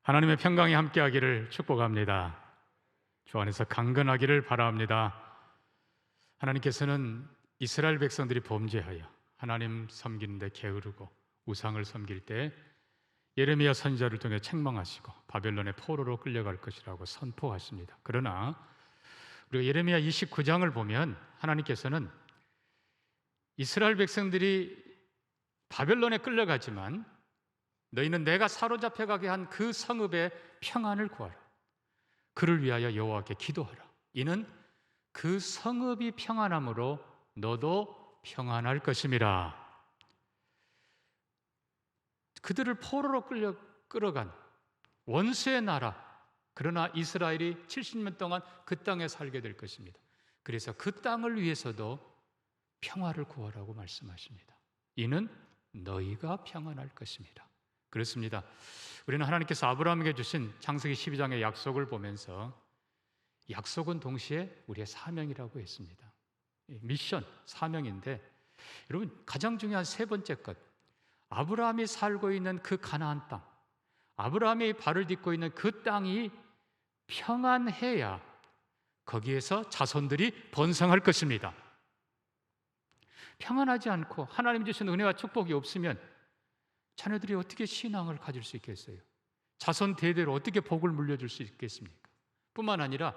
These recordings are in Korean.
하나님의 평강이 함께하기를 축복합니다. 주 안에서 강건하기를 바랍니다. 하나님께서는 이스라엘 백성들이 범죄하여 하나님 섬기는데 게으르고 우상을 섬길 때 예레미야 선지자를 통해 책망하시고 바벨론의 포로로 끌려갈 것이라고 선포하십니다. 그러나 우리가 예레미야 29장을 보면 하나님께서는 이스라엘 백성들이 바벨론에 끌려가지만 너희는 내가 사로잡혀가게 한 그 성읍의 평안을 구하라. 그를 위하여 여호와께 기도하라. 이는 그 성읍이 평안함으로 너도 평안할 것임이라. 그들을 포로로 끌어간 원수의 나라, 그러나 이스라엘이 70년 동안 그 땅에 살게 될 것입니다. 그래서 그 땅을 위해서도 평화를 구하라고 말씀하십니다. 이는 너희가 평안할 것입니다. 그렇습니다. 우리는 하나님께서 아브라함에게 주신 창세기 12장의 약속을 보면서 약속은 동시에 우리의 사명이라고 했습니다. 미션, 사명인데 여러분, 가장 중요한 세 번째 것, 아브라함이 살고 있는 그 가나안 땅, 아브라함이 발을 딛고 있는 그 땅이 평안해야 거기에서 자손들이 번성할 것입니다. 평안하지 않고 하나님 주신 은혜와 축복이 없으면 자녀들이 어떻게 신앙을 가질 수 있겠어요? 자손 대대로 어떻게 복을 물려줄 수 있겠습니까? 뿐만 아니라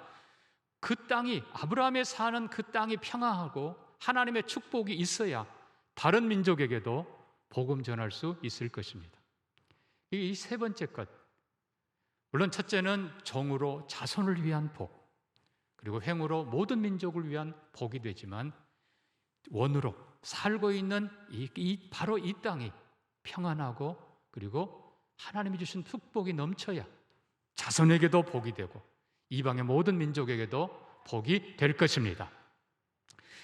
그 땅이, 아브라함이 사는 그 땅이 평안하고 하나님의 축복이 있어야 다른 민족에게도 복음 전할 수 있을 것입니다. 이 세 번째 것, 물론 첫째는 정으로 자손을 위한 복, 그리고 행으로 모든 민족을 위한 복이 되지만 원으로 살고 있는 바로 이 땅이 평안하고 그리고 하나님이 주신 축복이 넘쳐야 자손에게도 복이 되고 이방의 모든 민족에게도 복이 될 것입니다.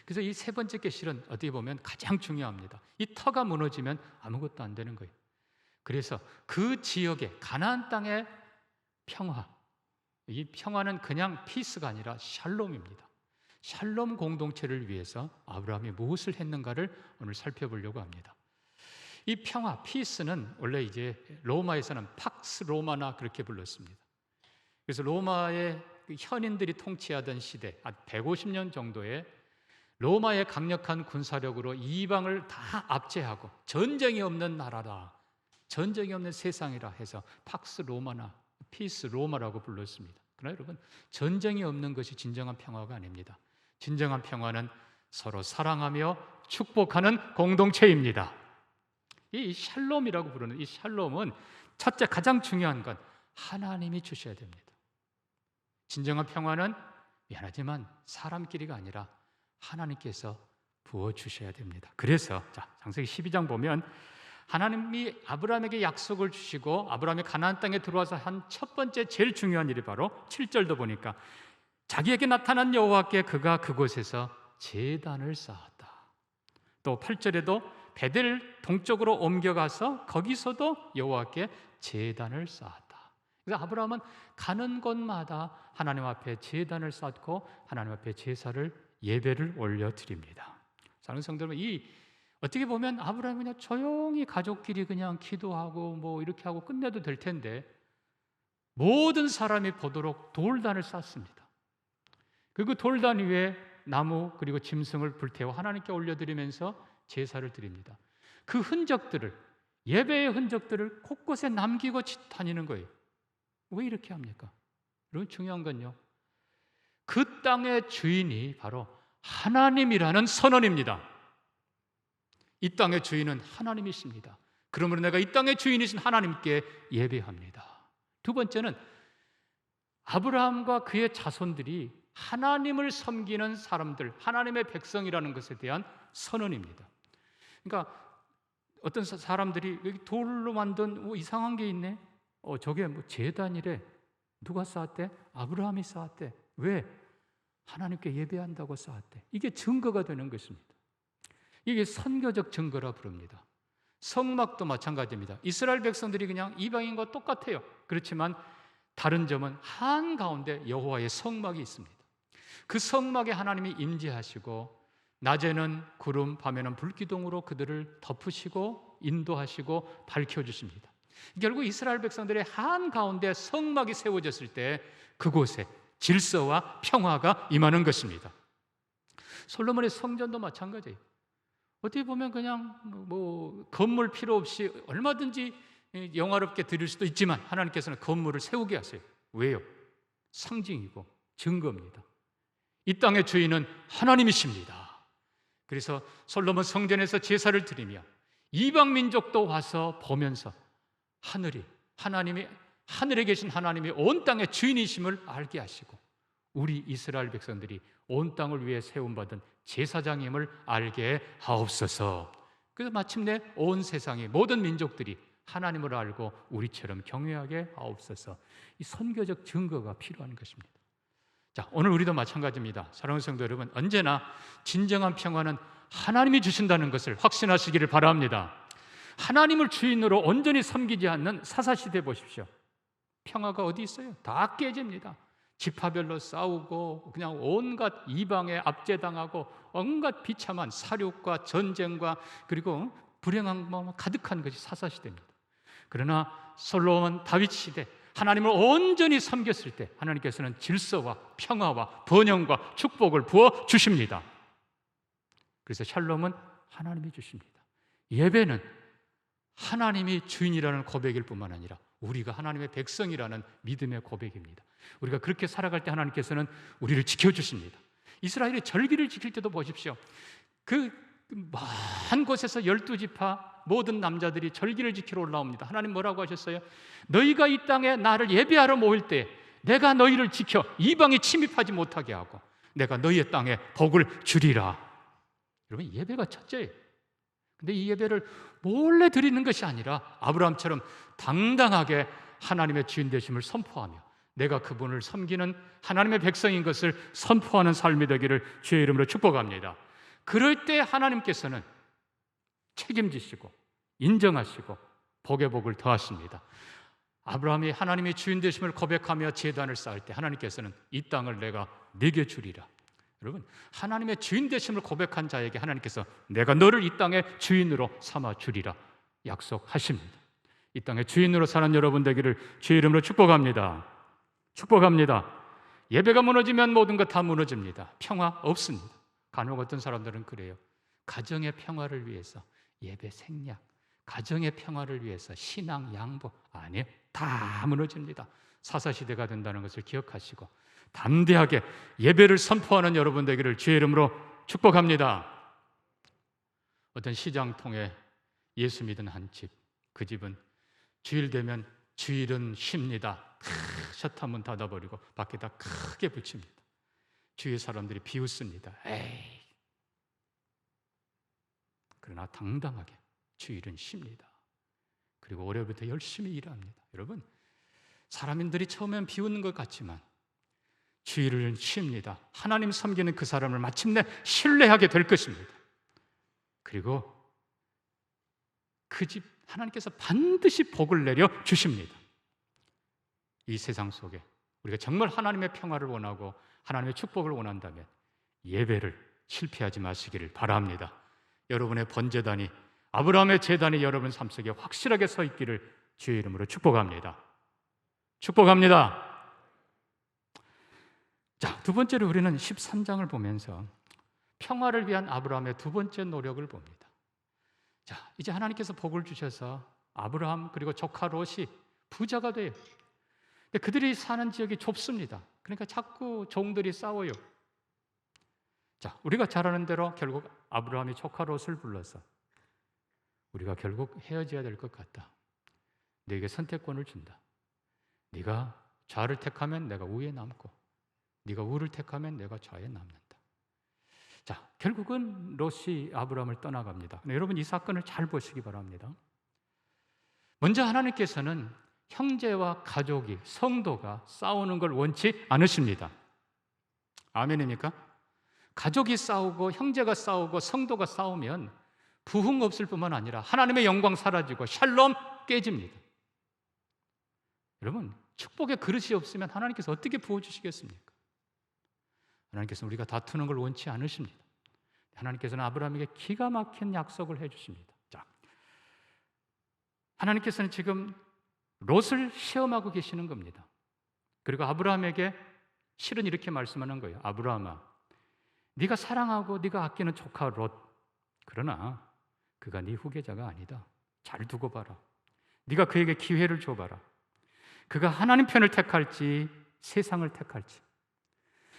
그래서 이 세 번째 게 실은 어떻게 보면 가장 중요합니다. 이 터가 무너지면 아무것도 안 되는 거예요. 그래서 그 지역의 가나안 땅의 평화, 이 평화는 그냥 피스가 아니라 샬롬입니다. 샬롬 공동체를 위해서 아브라함이 무엇을 했는가를 오늘 살펴보려고 합니다. 이 평화, 피스는 원래 이제 로마에서는 팍스 로마나 그렇게 불렀습니다. 그래서 로마의 현인들이 통치하던 시대, 150년 정도에 로마의 강력한 군사력으로 이방을 다 압제하고 전쟁이 없는 나라다, 전쟁이 없는 세상이라 해서 팍스 로마나 피스 로마라고 불렀습니다. 그러나 여러분, 전쟁이 없는 것이 진정한 평화가 아닙니다. 진정한 평화는 서로 사랑하며 축복하는 공동체입니다. 이 샬롬이라고 부르는 이 샬롬은 첫째, 가장 중요한 건 하나님이 주셔야 됩니다. 진정한 평화는 미안하지만 사람끼리가 아니라 하나님께서 부어주셔야 됩니다. 그래서 창세기 12장 보면 하나님이 아브라함에게 약속을 주시고 아브라함이 가나안 땅에 들어와서 한 첫 번째 제일 중요한 일이 바로 7절도 보니까 자기에게 나타난 여호와께 그가 그곳에서 제단을 쌓았다. 또 8절에도 베델 동쪽으로 옮겨가서 거기서도 여호와께 제단을 쌓았다. 그래서 아브라함은 가는 곳마다 하나님 앞에 제단을 쌓고 하나님 앞에 제사를 예배를 올려드립니다. 사랑하는 성도 여러분, 어떻게 보면 아브라함이 그냥 조용히 가족끼리 그냥 기도하고 뭐 이렇게 하고 끝내도 될 텐데 모든 사람이 보도록 돌단을 쌓습니다. 그리고 돌단 위에 나무 그리고 짐승을 불태워 하나님께 올려드리면서 제사를 드립니다. 그 흔적들을, 예배의 흔적들을 곳곳에 남기고 다니는 거예요. 왜 이렇게 합니까? 여러분, 중요한 건요, 그 땅의 주인이 바로 하나님이라는 선언입니다. 이 땅의 주인은 하나님이십니다. 그러므로 내가 이 땅의 주인이신 하나님께 예배합니다. 두 번째는 아브라함과 그의 자손들이 하나님을 섬기는 사람들, 하나님의 백성이라는 것에 대한 선언입니다. 그러니까 어떤 사람들이 여기 돌로 만든 이상한 게 있네. 저게 뭐 제단이래. 누가 쌓았대? 아브라함이 쌓았대. 왜? 하나님께 예배한다고 쌓았대. 이게 증거가 되는 것입니다. 이게 선교적 증거라 부릅니다. 성막도 마찬가지입니다. 이스라엘 백성들이 그냥 이방인과 똑같아요. 그렇지만 다른 점은 한가운데 여호와의 성막이 있습니다. 그 성막에 하나님이 임재하시고 낮에는 구름, 밤에는 불기둥으로 그들을 덮으시고 인도하시고 밝혀주십니다. 결국 이스라엘 백성들의 한가운데 성막이 세워졌을 때 그곳에 질서와 평화가 임하는 것입니다. 솔로몬의 성전도 마찬가지예요. 어떻게 보면 그냥 건물 필요 없이 얼마든지 영화롭게 드릴 수도 있지만 하나님께서는 건물을 세우게 하세요. 왜요? 상징이고 증거입니다. 이 땅의 주인은 하나님이십니다. 그래서 솔로몬 성전에서 제사를 드리며 이방 민족도 와서 보면서 하늘에 계신 하나님이 온 땅의 주인이심을 알게 하시고 우리 이스라엘 백성들이 온 땅을 위해 세움받은 제사장임을 알게 하옵소서. 그래서 마침내 온 세상의 모든 민족들이 하나님을 알고 우리처럼 경외하게 하옵소서. 이 선교적 증거가 필요한 것입니다. 자, 오늘 우리도 마찬가지입니다. 사랑하는 성도 여러분, 언제나 진정한 평화는 하나님이 주신다는 것을 확신하시기를 바랍니다. 하나님을 주인으로 온전히 섬기지 않는 사사시대 보십시오. 평화가 어디 있어요? 다 깨집니다. 지파별로 싸우고 그냥 온갖 이방에 압제당하고 온갖 비참한 사륙과 전쟁과 그리고 불행한 가득한 것이 사사시대입니다. 그러나 솔로몬 다윗 시대 하나님을 온전히 섬겼을 때 하나님께서는 질서와 평화와 번영과 축복을 부어 주십니다. 그래서 샬롬은 하나님이 주십니다. 예배는 하나님이 주인이라는 고백일 뿐만 아니라 우리가 하나님의 백성이라는 믿음의 고백입니다. 우리가 그렇게 살아갈 때 하나님께서는 우리를 지켜주십니다. 이스라엘이 절기를 지킬 때도 보십시오. 그 먼 곳에서 12지파 모든 남자들이 절기를 지키러 올라옵니다. 하나님 뭐라고 하셨어요? 너희가 이 땅에 나를 예배하러 모일 때 내가 너희를 지켜 이방이 침입하지 못하게 하고 내가 너희의 땅에 복을 주리라. 여러분, 예배가 첫째예요. 근데 이 예배를 몰래 드리는 것이 아니라 아브라함처럼 당당하게 하나님의 주인 되심을 선포하며 내가 그분을 섬기는 하나님의 백성인 것을 선포하는 삶이 되기를 주의 이름으로 축복합니다. 그럴 때 하나님께서는 책임지시고 인정하시고 복의 복을 더하십니다. 아브라함이 하나님의 주인 되심을 고백하며 제단을 쌓을 때 하나님께서는 이 땅을 내가 네게 주리라. 여러분, 하나님의 주인 되심을 고백한 자에게 하나님께서 내가 너를 이 땅의 주인으로 삼아 주리라 약속하십니다. 이 땅의 주인으로 사는 여러분 되기를 주의 이름으로 축복합니다. 축복합니다. 예배가 무너지면 모든 것 다 무너집니다. 평화 없습니다. 간혹 어떤 사람들은 그래요. 가정의 평화를 위해서 예배 생략, 가정의 평화를 위해서 신앙 양보, 아니에요. 다 무너집니다. 사사시대가 된다는 것을 기억하시고 담대하게 예배를 선포하는 여러분 되기를 주의 이름으로 축복합니다. 어떤 시장통에 예수 믿은 한 집, 그 집은 주일 되면 주일은 쉽니다. 셔터문 닫아버리고 밖에다 크게 붙입니다. 주위 사람들이 비웃습니다. 에이. 그러나 당당하게 주일은 쉽니다. 그리고 올해부터 열심히 일합니다. 여러분, 사람들이 처음엔 비웃는 것 같지만 주일은 쉽니다. 하나님 섬기는 그 사람을 마침내 신뢰하게 될 것입니다. 그리고 그 집 하나님께서 반드시 복을 내려 주십니다. 이 세상 속에 우리가 정말 하나님의 평화를 원하고 하나님의 축복을 원한다면 예배를 실패하지 마시기를 바랍니다. 여러분의 번제단이 아브라함의 제단이 여러분 삶 속에 확실하게 서 있기를 주의 이름으로 축복합니다. 축복합니다. 자, 두 번째로 우리는 13장을 보면서 평화를 위한 아브라함의 두 번째 노력을 봅니다. 자, 이제 하나님께서 복을 주셔서 아브라함 그리고 조카 롯이 부자가 돼요. 근데 그들이 사는 지역이 좁습니다. 그러니까 자꾸 종들이 싸워요. 자, 우리가 잘 아는 대로 결국 아브라함이 조카 롯을 불러서 우리가 결국 헤어져야 될 것 같다. 네게 선택권을 준다. 네가 좌를 택하면 내가 우에 남고 네가 우를 택하면 내가 좌에 남는다. 자, 결국은 롯이 아브라함을 떠나갑니다. 여러분, 이 사건을 잘 보시기 바랍니다. 먼저 하나님께서는 형제와 가족이, 성도가 싸우는 걸 원치 않으십니다. 아멘입니까? 가족이 싸우고 형제가 싸우고 성도가 싸우면 부흥 없을 뿐만 아니라 하나님의 영광 사라지고 샬롬 깨집니다. 여러분, 축복의 그릇이 없으면 하나님께서 어떻게 부어주시겠습니까? 하나님께서는 우리가 다투는 걸 원치 않으십니다. 하나님께서는 아브라함에게 기가 막힌 약속을 해주십니다. 자, 하나님께서는 지금 롯을 시험하고 계시는 겁니다. 그리고 아브라함에게 실은 이렇게 말씀하는 거예요. 아브라함아, 네가 사랑하고 네가 아끼는 조카 롯, 그러나 그가 네 후계자가 아니다. 잘 두고 봐라. 네가 그에게 기회를 줘봐라. 그가 하나님 편을 택할지 세상을 택할지,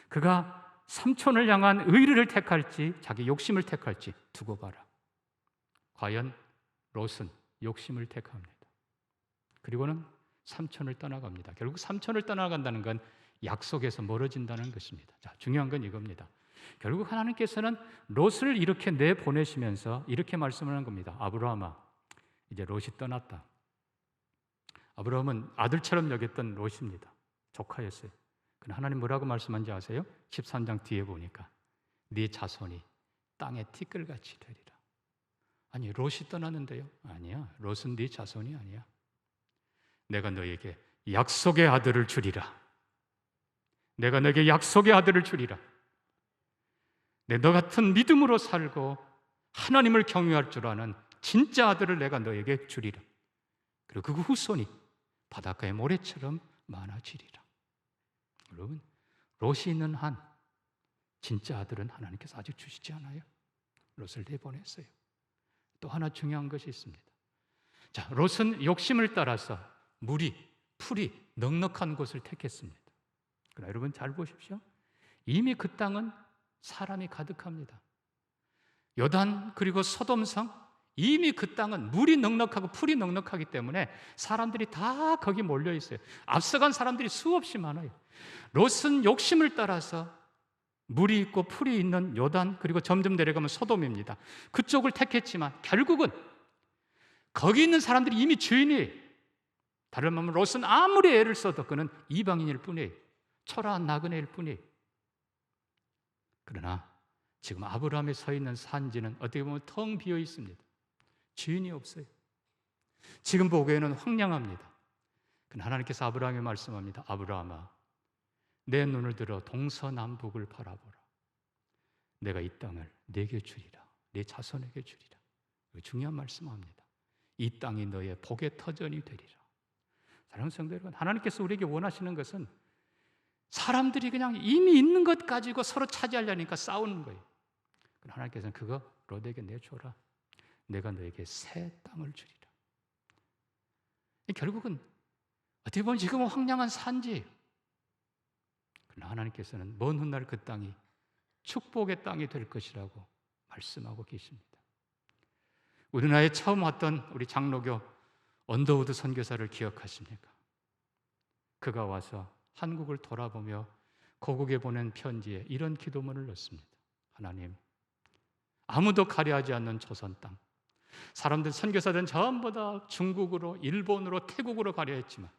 그가 삼촌을 향한 의리를 택할지 자기 욕심을 택할지 두고 봐라. 과연 롯은 욕심을 택합니다. 그리고는 삼촌을 떠나갑니다. 결국 삼촌을 떠나간다는 건 약속에서 멀어진다는 것입니다. 자, 중요한 건 이겁니다. 결국 하나님께서는 롯을 이렇게 내보내시면서 이렇게 말씀을 한 겁니다. 아브라함아, 이제 롯이 떠났다. 아브라함은 아들처럼 여겼던 롯입니다. 조카였어요. 그러나 하나님 뭐라고 말씀한지 아세요? 13장 뒤에 보니까 네 자손이 땅에 티끌같이 되리라. 아니, 롯이 떠났는데요? 아니야, 롯은 네 자손이 아니야. 내가 너에게 약속의 아들을 주리라. 내가 너에게 약속의 아들을 주리라. 너 같은 믿음으로 살고 하나님을 경외할 줄 아는 진짜 아들을 내가 너에게 주리라. 그리고 그 후손이 바닷가의 모래처럼 많아지리라. 여러분, 롯이 있는 한 진짜 아들은 하나님께서 아직 주시지 않아요. 롯을 내보냈어요. 또 하나 중요한 것이 있습니다. 자, 롯은 욕심을 따라서 물이, 풀이 넉넉한 곳을 택했습니다. 그러나 여러분 잘 보십시오. 이미 그 땅은 사람이 가득합니다. 요단 그리고 소돔성, 이미 그 땅은 물이 넉넉하고 풀이 넉넉하기 때문에 사람들이 다 거기 몰려 있어요. 앞서간 사람들이 수없이 많아요. 롯은 욕심을 따라서 물이 있고 풀이 있는 요단 그리고 점점 내려가면 소돔입니다. 그쪽을 택했지만 결국은 거기 있는 사람들이 이미 주인이에요. 다른 말로 롯은 아무리 애를 써도 그는 이방인일 뿐이에요. 초라한 나그네일 뿐이에요. 그러나 지금 아브라함이 서 있는 산지는 어떻게 보면 텅 비어 있습니다. 주인이 없어요. 지금 보기에는 황량합니다. 그러나 하나님께서 아브라함에게 말씀합니다. 아브라함아, 내 눈을 들어 동서남북을 바라보라. 내가 이 땅을 네게 주리라. 네 자손에게 주리라. 중요한 말씀합니다. 이 땅이 너의 복의 터전이 되리라. 사랑하는 성도 여러분, 하나님께서 우리에게 원하시는 것은 사람들이 그냥 이미 있는 것 가지고 서로 차지하려니까 싸우는 거예요. 하나님께서는 그거 롯에게 내줘라. 내가 너에게 새 땅을 주리라. 결국은 어떻게 보면 지금은 황량한 산지예요. 그러나 하나님께서는 먼 훗날 그 땅이 축복의 땅이 될 것이라고 말씀하고 계십니다. 우리나라에 처음 왔던 우리 장로교 언더우드 선교사를 기억하십니까? 그가 와서 한국을 돌아보며 고국에 보낸 편지에 이런 기도문을 넣습니다. 하나님, 아무도 가려하지 않는 조선 땅, 사람들, 선교사들은 전부 다 중국으로, 일본으로, 태국으로 가려했지만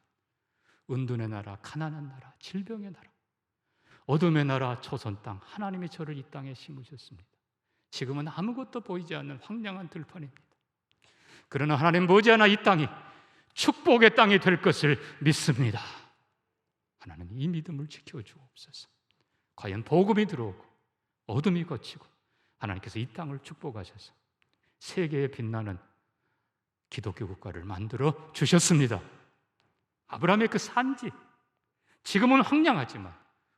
은둔의 나라, 가난한 나라, 질병의 나라, 어둠의 나라, 조선 땅, 하나님이 저를 이 땅에 심으셨습니다. 지금은 아무것도 보이지 않는 황량한 들판입니다. 그러나 하나님 머지않아 이 땅이 축복의 땅이 될 것을 믿습니다. 하나님 이 믿음을 지켜주옵소서. 과연 복음이 들어오고 어둠이 걷히고 하나님께서 이 땅을 축복하셔서 세계에 빛나는 기독교 국가를 만들어 주셨습니다. 아브라함의 그 산지, 지금은 황량하지만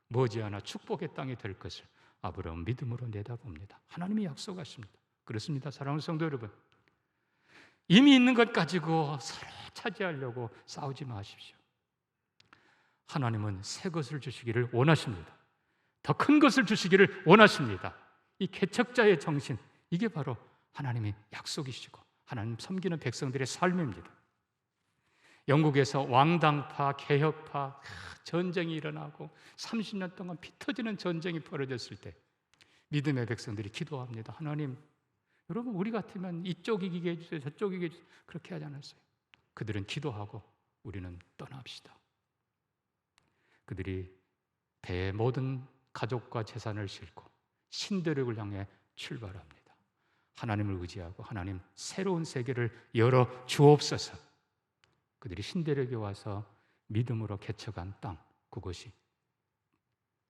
머지않아 축복의 땅이 될 것을 아브라함은 믿음으로 내다봅니다. 하나님이 약속하십니다. 그렇습니다. 사랑하는 성도 여러분, 이미 있는 것 가지고 서로 차지하려고 싸우지 마십시오. 하나님은 새 것을 주시기를 원하십니다. 더 큰 것을 주시기를 원하십니다. 이 개척자의 정신, 이게 바로 하나님의 약속이시고 하나님 섬기는 백성들의 삶입니다. 영국에서 왕당파, 개혁파 전쟁이 일어나고 30년 동안 피 터지는 전쟁이 벌어졌을 때 믿음의 백성들이 기도합니다. 하나님, 여러분 우리 같으면 이쪽 이기게 해주세요, 저쪽 이기게 해주세요. 그렇게 하지 않았어요. 그들은 기도하고 우리는 떠납시다. 그들이 배에 모든 가족과 재산을 싣고 신대륙을 향해 출발합니다. 하나님을 의지하고 하나님 새로운 세계를 열어 주옵소서. 그들이 신대륙에 와서 믿음으로 개척한 땅, 그것이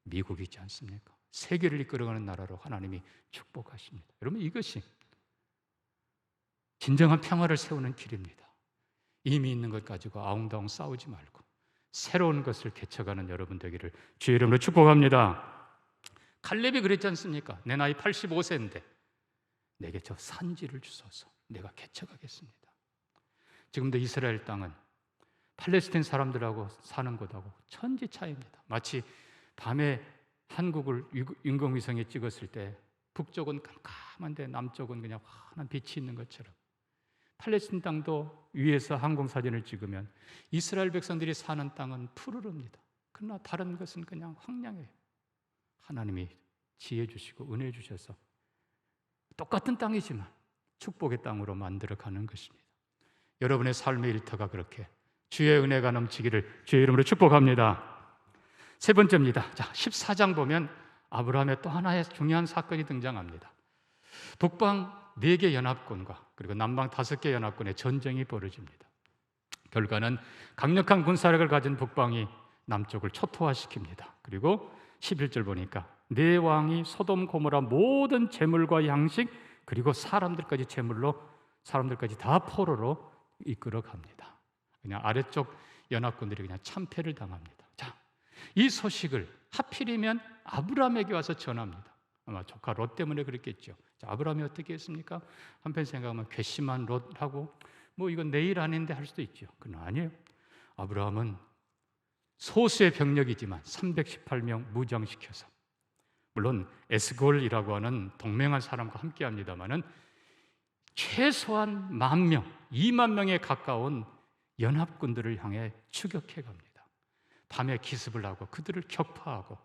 미국이지 않습니까? 세계를 이끌어가는 나라로 하나님이 축복하십니다. 여러분 이것이 진정한 평화를 세우는 길입니다. 이미 있는 것 가지고 아웅다웅 싸우지 말고 새로운 것을 개척하는 여러분 되기를 주의 이름으로 축복합니다. 칼렙이 그랬지 않습니까? 내 나이 85세인데 내게 저 산지를 주소서, 내가 개척하겠습니다. 지금도 이스라엘 땅은 팔레스타인 사람들하고 사는 곳하고 천지 차이입니다. 마치 밤에 한국을 인공위성에 찍었을 때 북쪽은 깜깜한데 남쪽은 그냥 환한 빛이 있는 것처럼, 팔레스타인 땅도 위에서 항공사진을 찍으면 이스라엘 백성들이 사는 땅은 푸르릅니다. 그러나 다른 것은 그냥 황량해요. 하나님이 지혜 주시고 은혜 주셔서 똑같은 땅이지만 축복의 땅으로 만들어가는 것입니다. 여러분의 삶의 일터가 그렇게 주의 은혜가 넘치기를 주의 이름으로 축복합니다. 세 번째입니다. 자, 14장 보면 아브라함의 또 하나의 중요한 사건이 등장합니다. 북방 4개 연합군과 그리고 남방 5개 연합군의 전쟁이 벌어집니다. 결과는 강력한 군사력을 가진 북방이 남쪽을 초토화시킵니다. 그리고 11절 보니까 네 왕이 소돔 고모라 모든 재물과 양식 그리고 사람들까지 재물로 사람들까지 다 포로로 이끌어 갑니다. 그냥 아래쪽 연합군들이 그냥 참패를 당합니다. 자, 이 소식을 하필이면 아브라함에게 와서 전합니다. 아마 조카 롯 때문에 그랬겠죠. 자, 아브라함이 어떻게 했습니까? 한편 생각하면 괘씸한 롯하고 뭐 이건 내 일 아닌데 할 수도 있죠. 그건 아니에요. 아브라함은 소수의 병력이지만 318명 무장시켜서, 물론 에스골이라고 하는 동맹한 사람과 함께 합니다마는 최소한 10,000명, 2만 명에 가까운 연합군들을 향해 추격해 갑니다. 밤에 기습을 하고 그들을 격파하고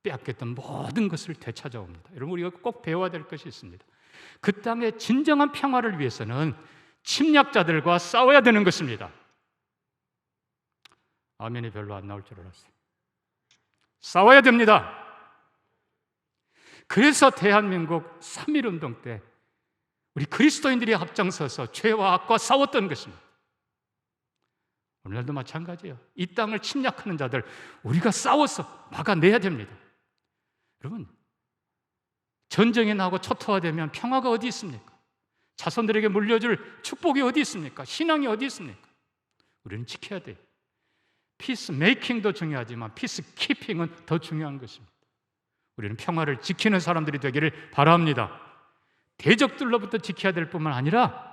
빼앗겼던 모든 것을 되찾아옵니다. 여러분, 우리가 꼭 배워야 될 것이 있습니다. 그 땅의 진정한 평화를 위해서는 침략자들과 싸워야 되는 것입니다. 아멘이 별로 안 나올 줄 알았어요. 싸워야 됩니다. 그래서 대한민국 3.1운동 때 우리 그리스도인들이 앞장서서 죄와 악과 싸웠던 것입니다. 오늘날도 마찬가지예요. 이 땅을 침략하는 자들 우리가 싸워서 막아내야 됩니다. 여러분, 전쟁이 나고 초토화되면 평화가 어디 있습니까? 자손들에게 물려줄 축복이 어디 있습니까? 신앙이 어디 있습니까? 우리는 지켜야 돼요. 피스 메이킹도 중요하지만 피스 키핑은 더 중요한 것입니다. 우리는 평화를 지키는 사람들이 되기를 바랍니다. 대적들로부터 지켜야 될 뿐만 아니라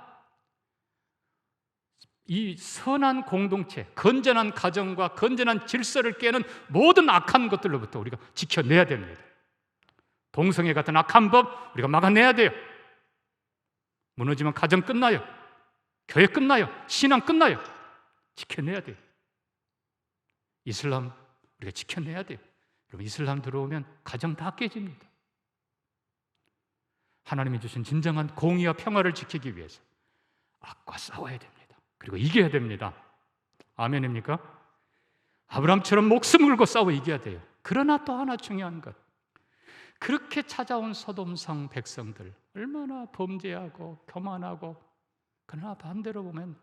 이 선한 공동체, 건전한 가정과 건전한 질서를 깨는 모든 악한 것들로부터 우리가 지켜내야 됩니다. 동성애 같은 악한 법 우리가 막아내야 돼요. 무너지면 가정 끝나요. 교회 끝나요. 신앙 끝나요. 지켜내야 돼요. 이슬람 우리가 지켜내야 돼요. 여러분, 이슬람 들어오면 가정 다 깨집니다. 하나님이 주신 진정한 공의와 평화를 지키기 위해서 악과 싸워야 됩니다. 그리고 이겨야 됩니다. 아멘입니까? 아브라함처럼 목숨을 걸고 싸워 이겨야 돼요. 그러나 또 하나 중요한 것, 그렇게 찾아온 소돔성 백성들 얼마나 범죄하고 교만하고, 그러나 반대로 보면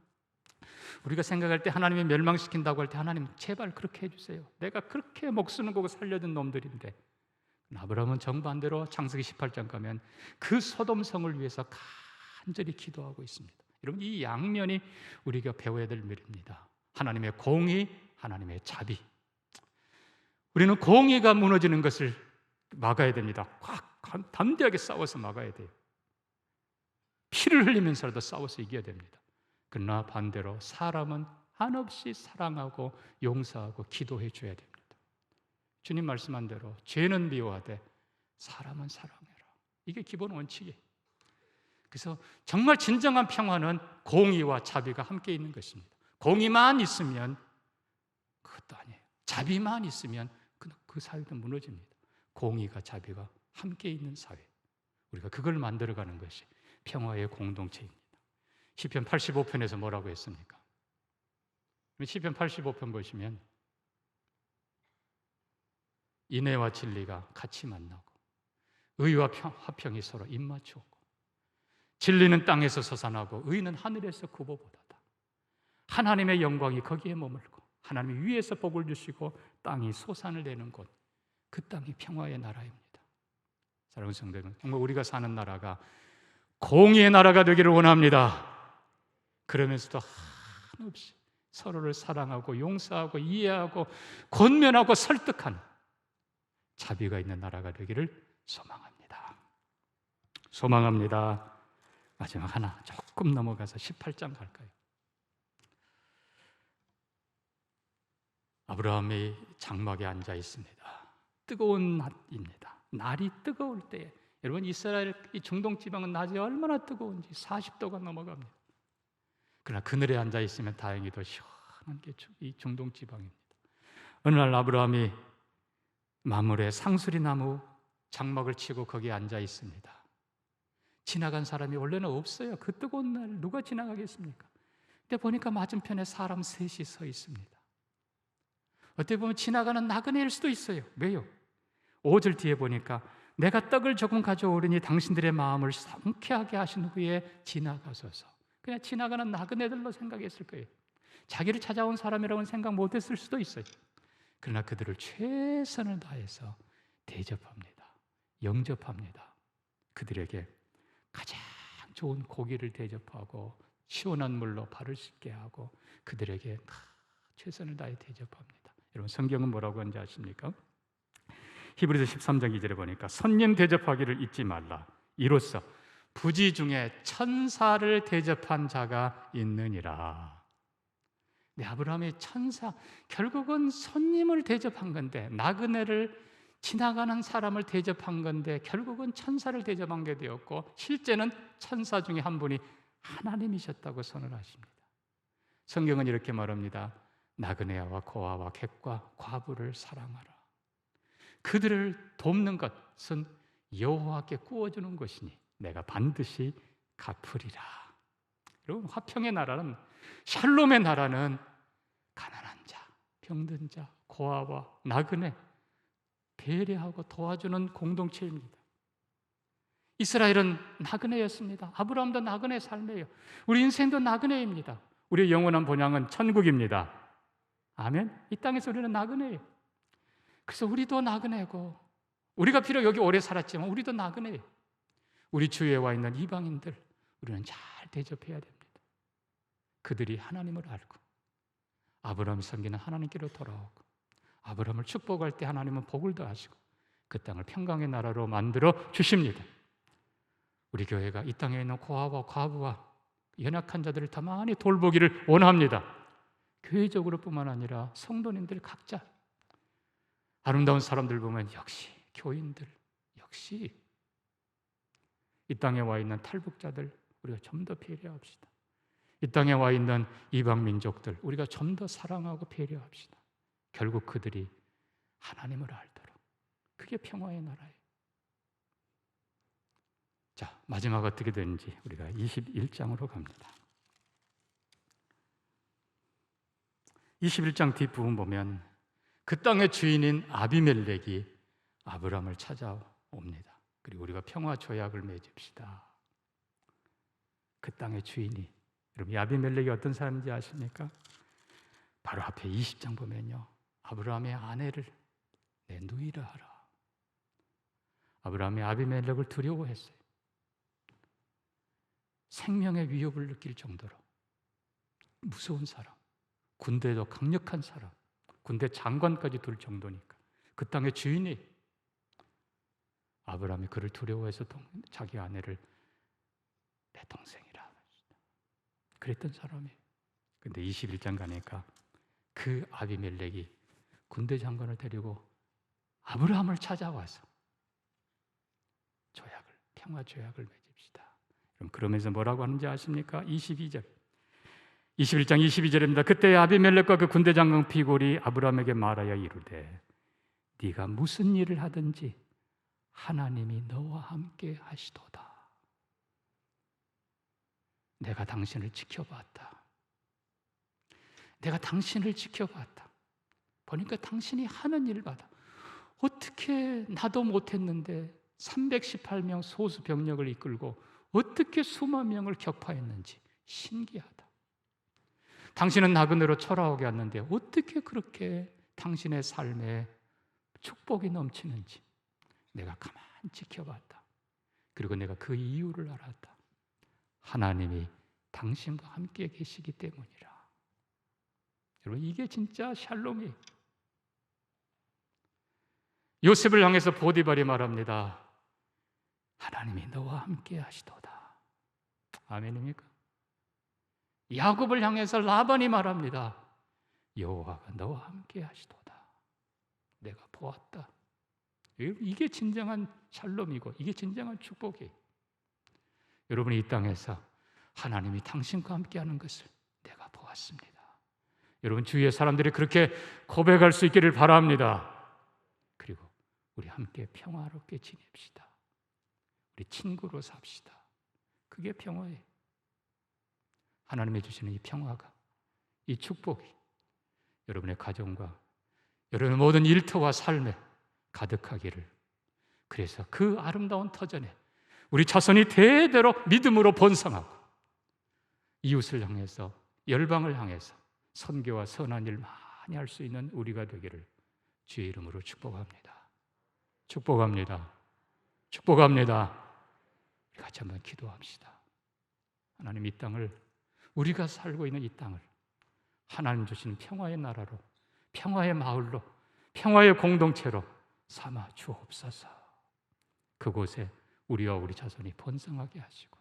우리가 생각할 때 하나님이 멸망시킨다고 할 때 하나님 제발 그렇게 해주세요. 내가 그렇게 목숨을 걸고 살려준 놈들인데, 아브라함은 정반대로 창세기 18장 가면 그 소돔성을 위해서 간절히 기도하고 있습니다. 여러분, 이 양면이 우리가 배워야 될 일입니다. 하나님의 공의, 하나님의 자비. 우리는 공의가 무너지는 것을 막아야 됩니다. 확 담대하게 싸워서 막아야 돼요. 피를 흘리면서라도 싸워서 이겨야 됩니다. 그러나 반대로 사람은 한없이 사랑하고 용서하고 기도해 줘야 됩니다. 주님 말씀한 대로 죄는 미워하되 사람은 사랑해라. 이게 기본 원칙이에요. 그래서 정말 진정한 평화는 공의와 자비가 함께 있는 것입니다. 공의만 있으면 그것도 아니에요. 자비만 있으면 그 사회도 무너집니다. 공의가 자비가 함께 있는 사회, 우리가 그걸 만들어가는 것이 평화의 공동체입니다. 시편 85편에서 뭐라고 했습니까? 시편 85편 보시면 인애와 진리가 같이 만나고 의와 화평이 서로 입맞추고 진리는 땅에서 솟아나고 의는 하늘에서 구보보다다. 하나님의 영광이 거기에 머물고 하나님이 위에서 복을 주시고 땅이 솟아을 내는 곳, 그 땅이 평화의 나라입니다. 사랑하는 성도 여러분, 정말 우리가 사는 나라가 공의의 나라가 되기를 원합니다. 그러면서도 한없이 서로를 사랑하고 용서하고 이해하고 권면하고 설득하는 자비가 있는 나라가 되기를 소망합니다. 소망합니다. 마지막 하나 조금 넘어가서 18장 갈까요? 아브라함이 장막에 앉아 있습니다. 뜨거운 낮입니다. 날이 뜨거울 때에, 여러분 이스라엘 이 중동 지방은 낮이 얼마나 뜨거운지 40도가 넘어갑니다. 그러나 그늘에 앉아 있으면 다행히도 시원한 게 이 중동 지방입니다. 어느 날 아브라함이 마물에 상수리 나무 장막을 치고 거기에 앉아 있습니다. 지나간 사람이 원래는 없어요. 그 뜨거운 날 누가 지나가겠습니까? 근데 보니까 맞은편에 사람 셋이 서 있습니다. 어떻게 보면 지나가는 나그네일 수도 있어요. 왜요? 5절 뒤에 보니까 내가 떡을 조금 가져오려니 당신들의 마음을 상쾌하게 하신 후에 지나가소서. 그냥 지나가는 나그네들로 생각했을 거예요. 자기를 찾아온 사람이라고는 생각 못했을 수도 있어요. 그러나 그들을 최선을 다해서 대접합니다. 영접합니다. 그들에게 가장 좋은 고기를 대접하고 시원한 물로 발을 씻게 하고 그들에게 최선을 다해 대접합니다. 여러분 성경은 뭐라고 하는지 아십니까? 히브리서 13장 2절에 보니까 손님 대접하기를 잊지 말라. 이로써 부지 중에 천사를 대접한 자가 있느니라. 네, 아브라함이 천사, 결국은 손님을 대접한 건데, 나그네를 지나가는 사람을 대접한 건데 결국은 천사를 대접한 게 되었고, 실제는 천사 중에 한 분이 하나님이셨다고 선언하십니다. 성경은 이렇게 말합니다. 나그네와 고아와 객과 과부를 사랑하라. 그들을 돕는 것은 여호와께 구워주는 것이니 내가 반드시 갚으리라. 여러분 화평의 나라는, 샬롬의 나라는 가난한 자, 병든 자, 고아와 나그네 배려하고 도와주는 공동체입니다. 이스라엘은 나그네였습니다. 아브라함도 나그네 삶이에요. 우리 인생도 나그네입니다. 우리의 영원한 본향은 천국입니다. 아멘. 이 땅에서 우리는 나그네예요. 그래서 우리도 나그네고, 우리가 비록 여기 오래 살았지만 우리도 나그네예요. 우리 주위에 와 있는 이방인들 우리는 잘 대접해야 됩니다. 그들이 하나님을 알고 아브라함이 섬기는 하나님께로 돌아오고, 아브라함을 축복할 때 하나님은 복을 더하시고 그 땅을 평강의 나라로 만들어 주십니다. 우리 교회가 이 땅에 있는 고아와 과부와 연약한 자들을 더 많이 돌보기를 원합니다. 교회적으로 뿐만 아니라 성도님들 각자, 아름다운 사람들 보면 역시 교인들, 역시 이 땅에 와 있는 탈북자들 우리가 좀 더 배려합시다. 이 땅에 와 있는 이방 민족들 우리가 좀 더 사랑하고 배려합시다. 결국 그들이 하나님을 알도록, 그게 평화의 나라예요. 자, 마지막 어떻게 되는지 우리가 21장으로 갑니다. 21장 뒷부분 보면 그 땅의 주인인 아비멜렉이 아브라함을 찾아옵니다. 그리고 우리가 평화 조약을 맺읍시다. 그 땅의 주인이, 여러분 이 아비멜렉이 어떤 사람인지 아십니까? 바로 앞에 20장 보면요, 아브라함의 아내를 내 누이라 하라. 아브라함이 아비멜렉을 두려워했어요. 생명의 위협을 느낄 정도로 무서운 사람, 군대도 강력한 사람, 군대 장관까지 둘 정도니까 그 땅의 주인이, 아브라함이 그를 두려워해서 자기 아내를 내 동생이라 그랬던 사람이에요. 근데 21장 가니까 그 아비멜렉이 군대 장관을 데리고 아브라함을 찾아와서 평화 조약을 맺읍시다. 그럼 그러면서 뭐라고 하는지 아십니까? 21장 22절입니다. 그때 아비멜렉과 그 군대 장관 피골이 아브라함에게 말하여 이르되 네가 무슨 일을 하든지 하나님이 너와 함께 하시도다. 내가 당신을 지켜봤다. 내가 당신을 지켜봤다. 보니까 당신이 하는 일을 받아. 어떻게 나도 못했는데 318명 소수 병력을 이끌고 어떻게 수만 명을 격파했는지 신기하다. 당신은 나그네로 초라하게 왔는데 어떻게 그렇게 당신의 삶에 축복이 넘치는지 내가 가만히 지켜봤다. 그리고 내가 그 이유를 알았다. 하나님이 당신과 함께 계시기 때문이라. 여러분, 이게 진짜 샬롬이에요. 요셉을 향해서 보디발이 말합니다. 하나님이 너와 함께 하시도다. 아멘입니까? 야곱을 향해서 라반이 말합니다. 여호와가 너와 함께 하시도다. 내가 보았다. 이게 진정한 샬롬이고 이게 진정한 축복이에요. 여러분이 이 땅에서 하나님이 당신과 함께하는 것을 내가 보았습니다. 여러분 주위의 사람들이 그렇게 고백할 수 있기를 바랍니다. 그리고 우리 함께 평화롭게 지냅시다. 우리 친구로 삽시다. 그게 평화예요. 하나님이 주시는 이 평화가, 이 축복이 여러분의 가정과 여러분의 모든 일터와 삶에 가득하기를, 그래서 그 아름다운 터전에 우리 자손이 대대로 믿음으로 번성하고 이웃을 향해서, 열방을 향해서 선교와 선한 일 많이 할 수 있는 우리가 되기를 주의 이름으로 축복합니다. 축복합니다. 축복합니다. 우리 같이 한번 기도합시다. 하나님, 이 땅을, 우리가 살고 있는 이 땅을 하나님 주시는 평화의 나라로, 평화의 마을로, 평화의 공동체로 삼아 주옵소서. 그곳에 우리와 우리 자손이 번성하게 하시고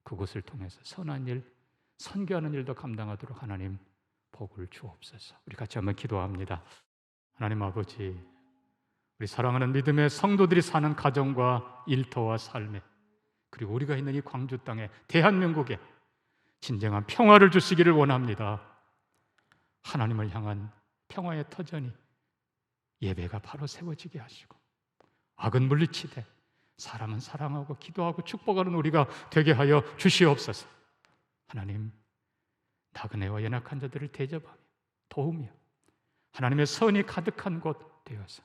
그곳을 통해서 선한 일, 선교하는 일도 감당하도록 하나님 복을 주옵소서. 우리 같이 한번 기도합니다. 하나님 아버지, 우리 사랑하는 믿음의 성도들이 사는 가정과 일터와 삶에, 그리고 우리가 있는 이 광주 땅에, 대한민국에 진정한 평화를 주시기를 원합니다. 하나님을 향한 평화의 터전이, 예배가 바로 세워지게 하시고 악은 물리치되 사람은 사랑하고 기도하고 축복하는 우리가 되게 하여 주시옵소서. 하나님, 나그네와 연약한 자들을 대접하며 도우며 하나님의 선이 가득한 곳 되어서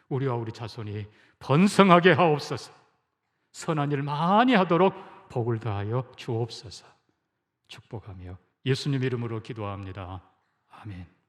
우리와 우리 자손이 번성하게 하옵소서. 선한 일 많이 하도록 복을 다하여 주옵소서. 축복하며 예수님 이름으로 기도합니다. 아멘.